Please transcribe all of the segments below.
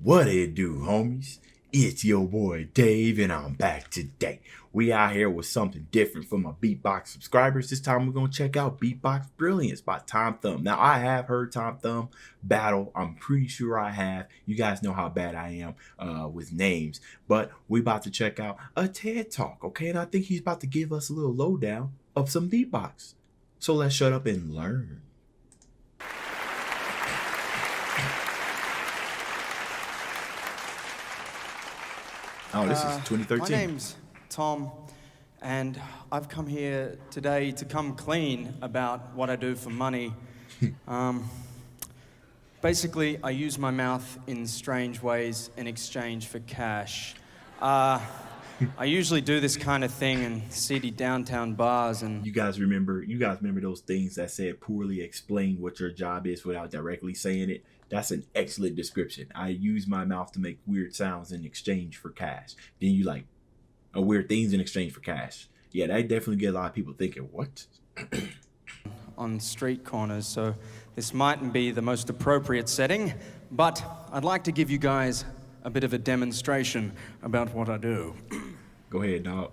What it do, homies? It's your boy Dave, and I'm back today. We out here with something different for my Beatbox subscribers. This time we're gonna check out Beatbox Brilliance by Thum. Now I have heard Thum battle. I'm pretty sure I have. You guys know how bad I am with names, but we about to check out a TED Talk, okay? And I think he's about to give us a little lowdown of some beatbox. So let's shut up and learn. Oh, this is 2013. My name's Tom, and I've come here today to come clean about what I do for money. Basically, I use my mouth in strange ways in exchange for cash. I usually do this kind of thing in seedy downtown bars, and You guys remember those things that said poorly explain what your job is without directly saying it? That's an excellent description. I use my mouth to make weird sounds in exchange for cash. Then you like weird things in exchange for cash. Yeah, that definitely get a lot of people thinking, what? on street corners, so this mightn't be the most appropriate setting, but I'd like to give you guys a bit of a demonstration about what I do. Go ahead, dog.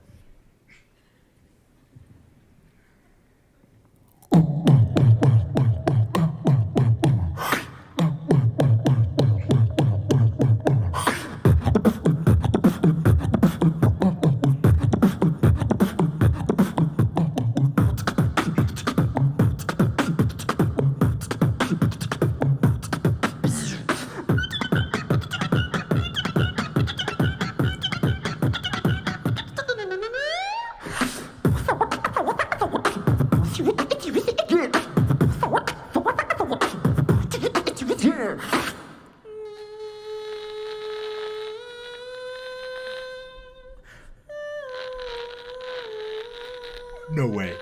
No way.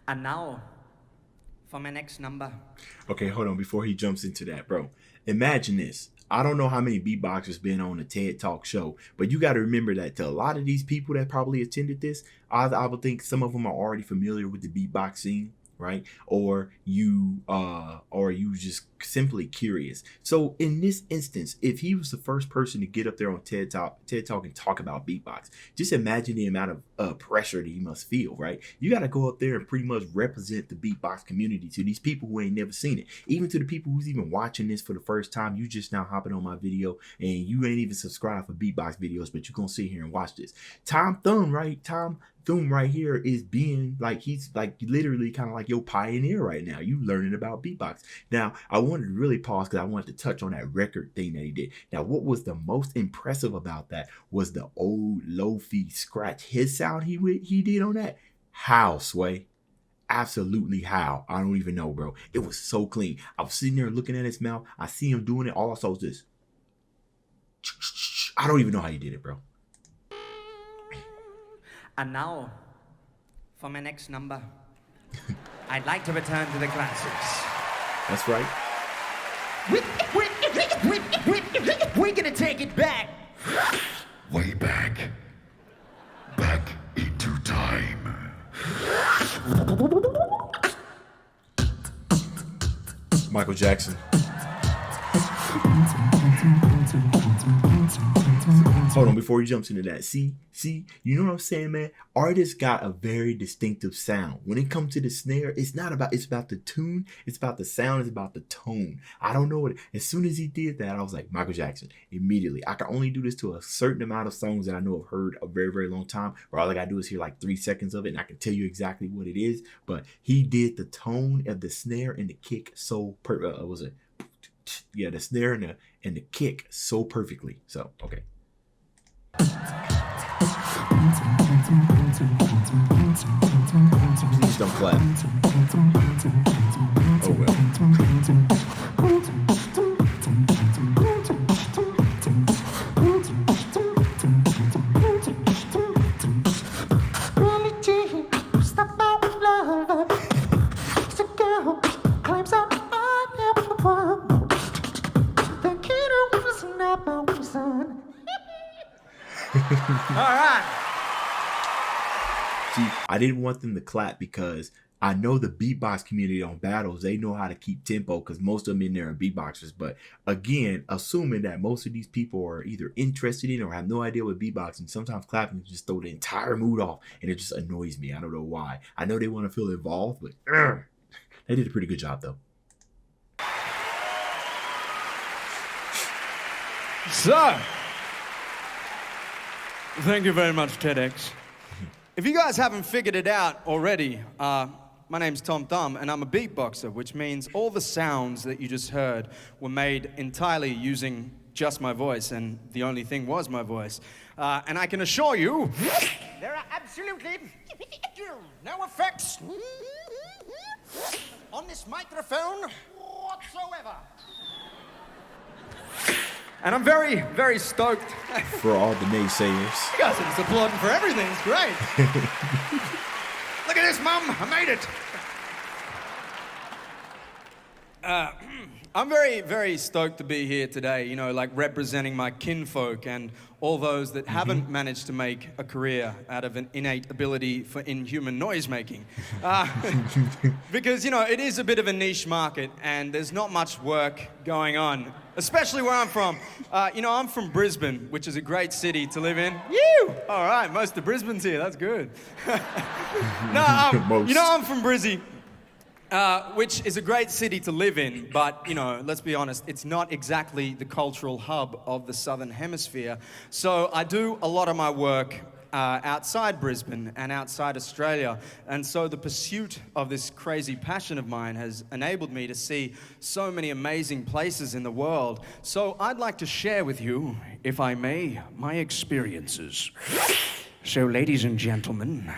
And now, for my next number. Okay, hold on. Before he jumps into that, bro, imagine this. I don't know how many beatboxers been on a TED Talk show, but you got to remember that to a lot of these people that probably attended this, I would think some of them are already familiar with the beatbox scene, right? Or you just simply curious. So in this instance, if he was the first person to get up there on TED Talk and talk about beatbox, just imagine the amount of pressure that he must feel, right? You got to go up there and pretty much represent the beatbox community to these people who ain't never seen it. Even to the people who's even watching this for the first time, you just now hopping on my video and you ain't even subscribed for beatbox videos, but you're going to sit here and watch this. Thum right here is being like, he's like literally kind of like your pioneer right now. You learning about beatbox. Now, I wanted to really pause because I wanted to touch on that record thing that he did. Now, what was the most impressive about that was the old lo-fi scratch. His sound he did on that. How, Sway? Absolutely how? I don't even know, bro. It was so clean. I was sitting there looking at his mouth. I see him doing it. All I saw was this. I don't even know how he did it, bro. And now, for my next number, I'd like to return to the classics. That's right. We're gonna take it back. Way back. Back into time. Michael Jackson. Hold on, before he jumps into that. See, you know what I'm saying, man? Artists got a very distinctive sound. When it comes to the snare, it's about the tune, it's about the sound, it's about the tone. I don't know what, as soon as he did that, I was like, Michael Jackson, immediately. I can only do this to a certain amount of songs that I know I've heard a very, very long time, where all I gotta do is hear like 3 seconds of it, and I can tell you exactly what it is. But he did the tone of the snare and the kick so the snare and and the kick so perfectly. So, okay. Please don't clap. Oh well. All right. See, I didn't want them to clap because I know the beatbox community on battles, they know how to keep tempo because most of them in there are beatboxers. But again, assuming that most of these people are either interested in or have no idea what beatboxing, sometimes clapping just throw the entire mood off and it just annoys me. I don't know why. I know they want to feel involved, but they did a pretty good job though. So, thank you very much, TEDx. If you guys haven't figured it out already, my name's Thum, and I'm a beatboxer, which means all the sounds that you just heard were made entirely using just my voice, and the only thing was my voice. And I can assure you, there are absolutely no effects on this microphone whatsoever. And I'm very, very stoked. For all the naysayers. You guys are just applauding for everything. It's great. Look at this, Mum. I made it. I'm very, very stoked to be here today, you know, like representing my kinfolk and all those that haven't managed to make a career out of an innate ability for inhuman noise making. Because, you know, it is a bit of a niche market and there's not much work going on, especially where I'm from. You know, I'm from Brisbane, which is a great city to live in. You! All right, most of Brisbane's here. That's good. No, you know, I'm from Brizzy. Which is a great city to live in, but, you know, let's be honest, it's not exactly the cultural hub of the Southern Hemisphere. So I do a lot of my work outside Brisbane and outside Australia. And so the pursuit of this crazy passion of mine has enabled me to see so many amazing places in the world. So I'd like to share with you, if I may, my experiences. So, ladies and gentlemen,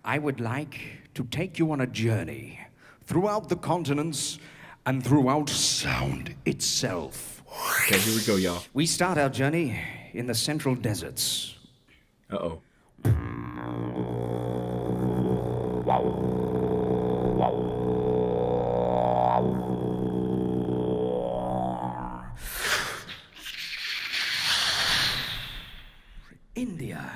I would like to take you on a journey throughout the continents and throughout sound itself. Okay, here we go, y'all. We start our journey in the central deserts. Uh-oh. India.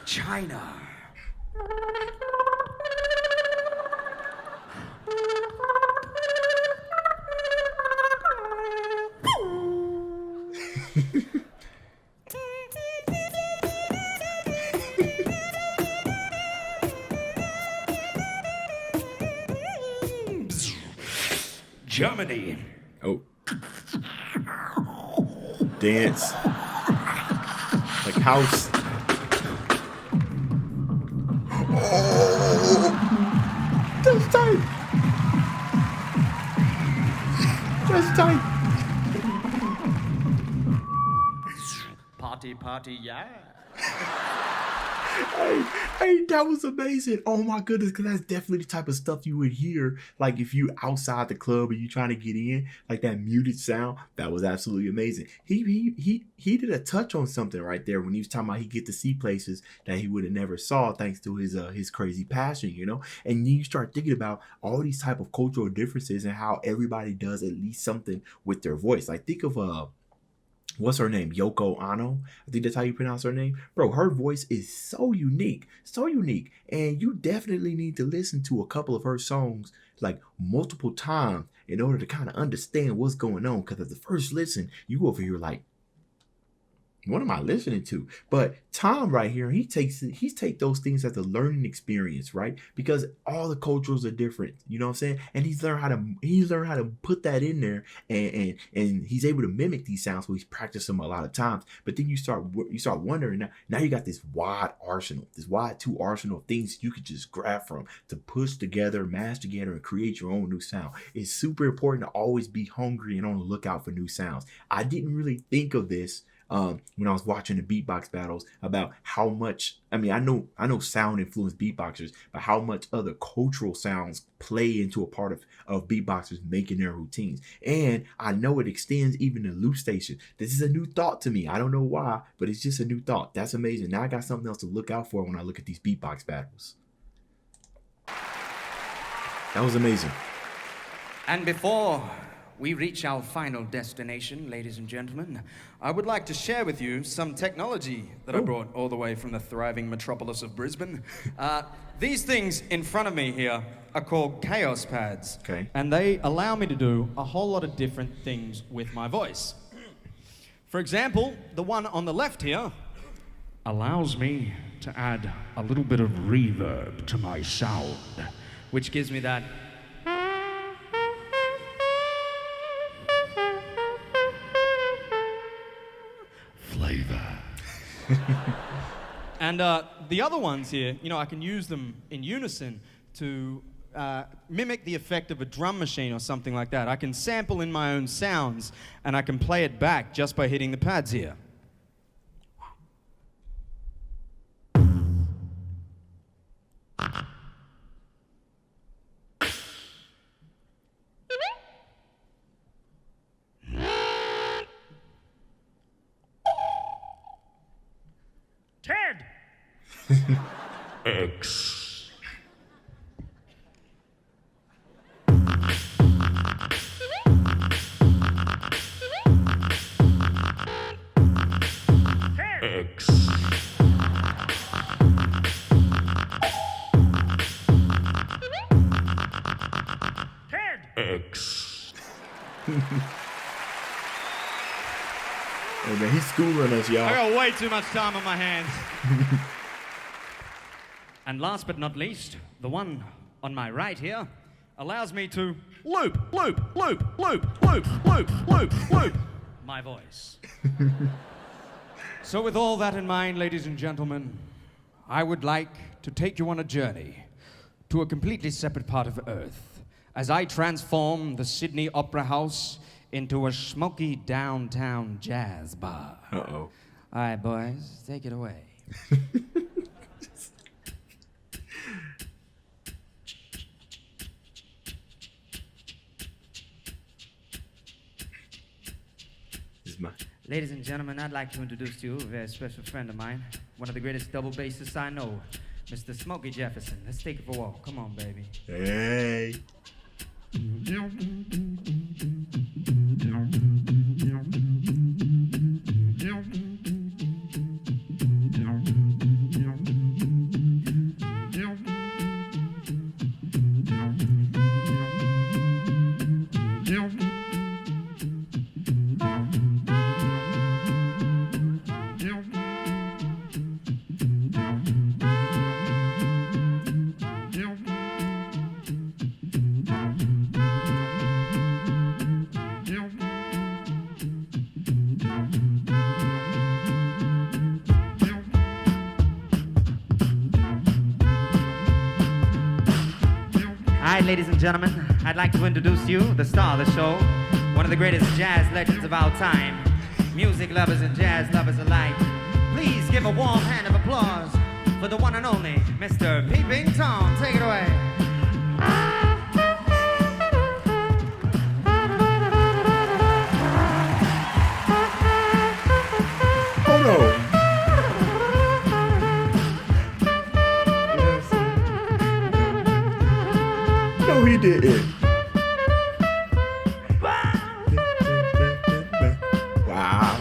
China. Germany. Oh. Dance. Like house. Oh. That's tight. That's tight. Party, yeah. Hey, that was amazing. Oh my goodness, because that's definitely the type of stuff you would hear, like if you outside the club and you trying to get in, like that muted sound. That was absolutely amazing. He did a touch on something right there when he was talking about he get to see places that he would have never saw thanks to his crazy passion, you know. And you start thinking about all these type of cultural differences and how everybody does at least something with their voice. Like think of what's her name? Yoko Ono. I think that's how you pronounce her name. Bro, her voice is so unique. And you definitely need to listen to a couple of her songs like multiple times in order to kind of understand what's going on. Because at the first listen, you over here like, what am I listening to? But Tom right here, he take those things as a learning experience, right? Because all the cultures are different, you know what I'm saying? And he's learned how to put that in there, and he's able to mimic these sounds. So he's practiced them a lot of times. But then you start wondering, now you got this wide two arsenal of things you could just grab from to push together, mash together, and create your own new sound. It's super important to always be hungry and on the lookout for new sounds. I didn't really think of this when I was watching the beatbox battles about how much, I know sound influenced beatboxers, but how much other cultural sounds play into a part of beatboxers making their routines. And I know it extends even to loop station. This is a new thought to me. I don't know why, but it's just a new thought. That's amazing. Now I got something else to look out for when I look at these beatbox battles. That was amazing. And before we reach our final destination, ladies and gentlemen, I would like to share with you some technology that I brought all the way from the thriving metropolis of Brisbane. These things in front of me here are called Chaos Pads. Okay. And they allow me to do a whole lot of different things with my voice. For example, the one on the left here allows me to add a little bit of reverb to my sound, which gives me that flavor. And the other ones here, I can use them in unison to mimic the effect of a drum machine or something like that. I can sample in my own sounds, and I can play it back just by hitting the pads here. X. X. X. Hey man, he's schooling us, y'all. I got way too much time on my hands. And last but not least, the one on my right here allows me to loop my voice. So with all that in mind, ladies and gentlemen, I would like to take you on a journey to a completely separate part of Earth as I transform the Sydney Opera House into a smoky downtown jazz bar. Uh-oh. All right, boys, take it away. Ladies and gentlemen, I'd like to introduce to you a very special friend of mine, one of the greatest double bassists I know, Mr. Smokey Jefferson. Let's take it for a walk. Come on, baby. Hey. Ladies and gentlemen, I'd like to introduce you, the star of the show, one of the greatest jazz legends of our time, music lovers and jazz lovers alike. Please give a warm hand of applause for the one and only Mr. Peeping Tom. Take it away. Oh no. No, he didn't. Wow.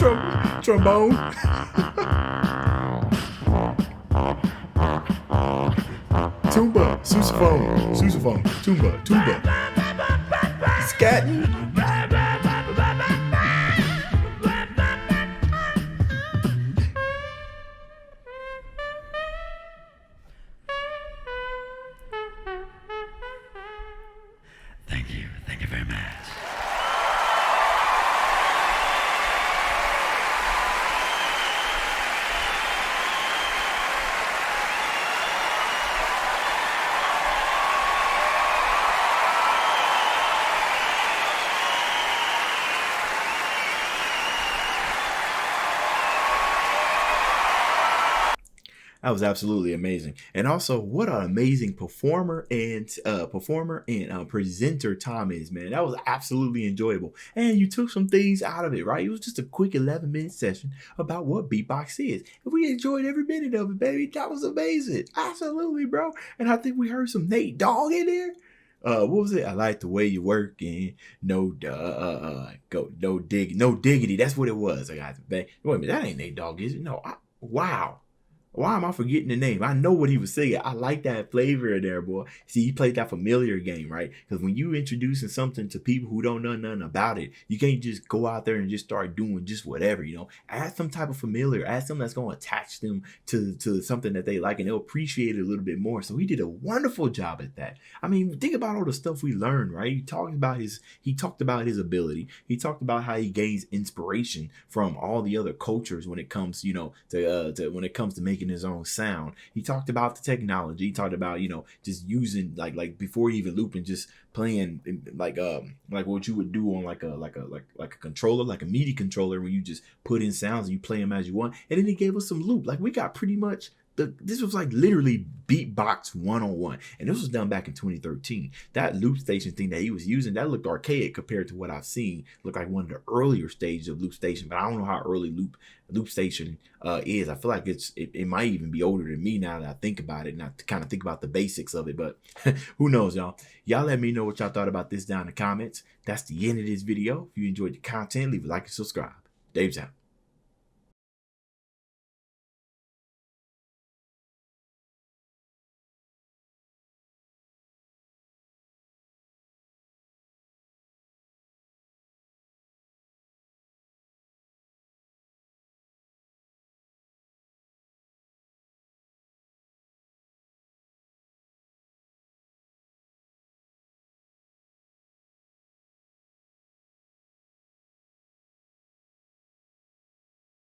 Trombone. Tuba, sousaphone, tuba. Scatting. Thank you very much. That was absolutely amazing, and also what an amazing performer and presenter Tom is, man. That was absolutely enjoyable, and you took some things out of it, right? It was just a quick 11-minute session about what beatbox is, and we enjoyed every minute of it, baby. That was amazing, absolutely, bro. And I think we heard some Nate Dogg in there. What was it? I like the way you work and no diggity. That's what it was. I got wait a minute, that ain't Nate Dogg, is it? No, wow. Why am I forgetting the name? I know what he was saying. I like that flavor there, boy. See, he played that familiar game, right? Because when you introducing something to people who don't know nothing about it, you can't just go out there and just start doing just whatever, you know. Add some type of familiar. Add something that's going to attach them to something that they like, and they'll appreciate it a little bit more. So he did a wonderful job at that. I mean, think about all the stuff we learned, right? He talked about his ability. He talked about how he gains inspiration from all the other cultures when it comes, you know, to making his own sound. He talked about the technology. He talked about, you know, just using like before he even looping, just playing like what you would do on like a controller, like a MIDI controller, where you just put in sounds and you play them as you want. And then he gave us some loop. Like we got pretty much this was like literally beatbox 101, and this was done back in 2013. That loop station thing that he was using, that looked archaic compared to what I've seen. Looked like one of the earlier stages of loop station, but I don't know how early loop station is. I feel like it might even be older than me now that I think about it and I kind of think about the basics of it. But who knows, y'all? Y'all let me know what y'all thought about this down in the comments. That's the end of this video. If you enjoyed the content, leave a like and subscribe. Dave's out.